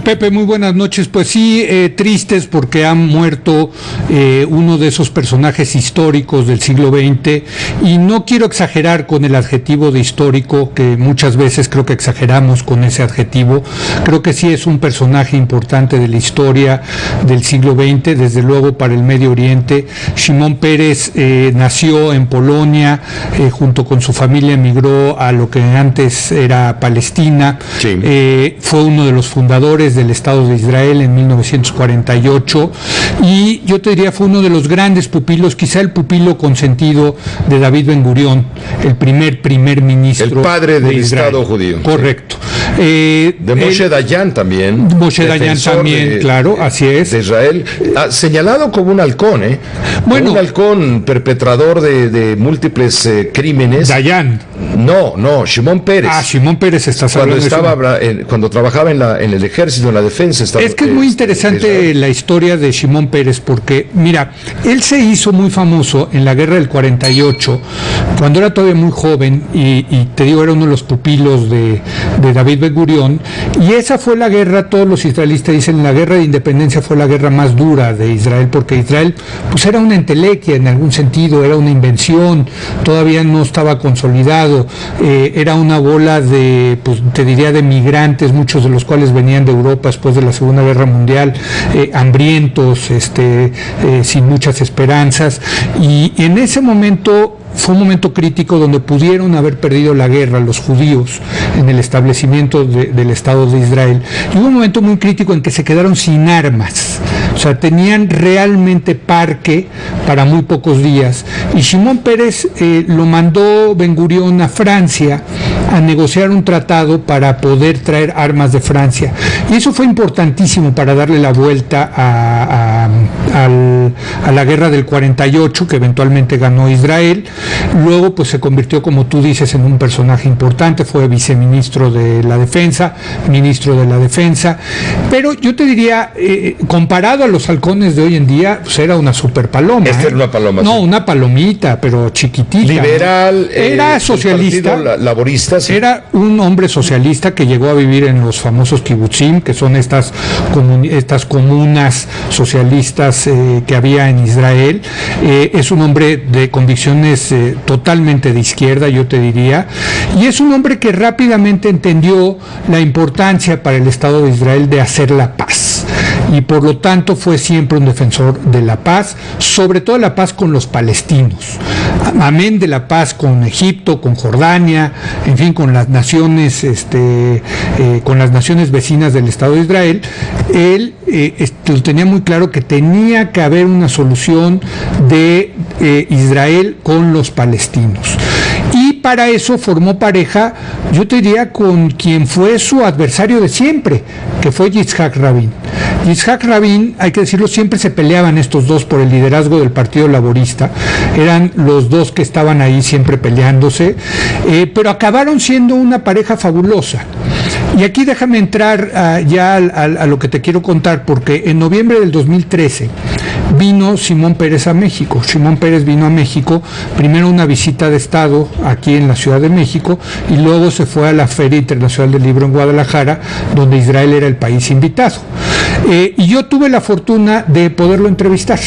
Pepe, muy buenas noches. Pues sí, tristes porque han muerto uno de esos personajes históricos del siglo XX, y no quiero exagerar con el adjetivo de histórico, que muchas veces creo que exageramos con ese adjetivo. Creo que sí es un personaje importante de la historia del siglo XX, desde luego para el Medio Oriente. Shimon Peres nació en Polonia, junto con su familia emigró a lo que antes era Palestina. Sí. Fue uno de los fundadores del Estado de Israel en 1948, y yo te diría fue uno de los grandes pupilos, quizá el pupilo consentido de David Ben Gurión, el primer ministro, el padre del Estado judío. Correcto. De Moshe Dayan también. Moshe Dayan también, claro, así es. De Israel, señalado como un halcón, bueno, un halcón perpetrador de múltiples crímenes. Dayan. No, Shimon Peres. Shimon Peres está cuando trabajaba en el ejército, en la defensa. Es que es muy interesante la historia de Shimon Peres, porque, mira, él se hizo muy famoso en la guerra del 48, cuando era todavía muy joven, y te digo, era uno de los pupilos de David Ben Gurión, y esa fue la guerra, todos los israelitas dicen, la guerra de independencia fue la guerra más dura de Israel, porque Israel pues era una entelequia en algún sentido, era una invención, todavía no estaba consolidado, era una bola de, pues te diría, de migrantes, muchos de los cuales venían de Europa después de la Segunda Guerra Mundial, hambrientos, sin muchas esperanzas, y en ese momento fue un momento crítico donde pudieron haber perdido la guerra los judíos en el establecimiento del Estado de Israel, y hubo un momento muy crítico en que se quedaron sin armas, o sea, tenían realmente parque para muy pocos días, y Shimon Peres lo mandó Ben Gurión a Francia a negociar un tratado para poder traer armas de Francia, y eso fue importantísimo para darle la vuelta a la guerra del 48, que eventualmente ganó Israel. Luego pues se convirtió, como tú dices, en un personaje importante, fue viceministro de la defensa, ministro de la defensa, pero yo te diría, comparado a los halcones de hoy en día, pues era una super paloma. Esta era una paloma. No, sí, una palomita, pero chiquitita. Liberal, ¿no? Era socialista, laborista. Sí. Era un hombre socialista que llegó a vivir en los famosos kibutzim, que son estas comunas socialistas que había en Israel. Es un hombre de convicciones totalmente de izquierda, yo te diría, y es un hombre que rápidamente entendió la importancia para el Estado de Israel de hacer la paz, y por lo tanto fue siempre un defensor de la paz, sobre todo la paz con los palestinos, amén de la paz con Egipto, con Jordania, en fin, con las naciones vecinas del Estado de Israel. Él tenía muy claro que tenía que haber una solución de Israel con los palestinos, y para eso formó pareja, yo te diría, con quien fue su adversario de siempre, que fue Yitzhak Rabin. Yitzhak Rabin, hay que decirlo, siempre se peleaban estos dos por el liderazgo del Partido Laborista, eran los dos que estaban ahí siempre peleándose, pero acabaron siendo una pareja fabulosa. Y aquí déjame entrar ya a lo que te quiero contar, porque en noviembre del 2013 vino Shimon Peres a México. Shimon Peres vino a México, primero una visita de Estado aquí en la Ciudad de México, y luego se fue a la Feria Internacional del Libro en Guadalajara, donde Israel era el país invitado. Y yo tuve la fortuna de poderlo entrevistar.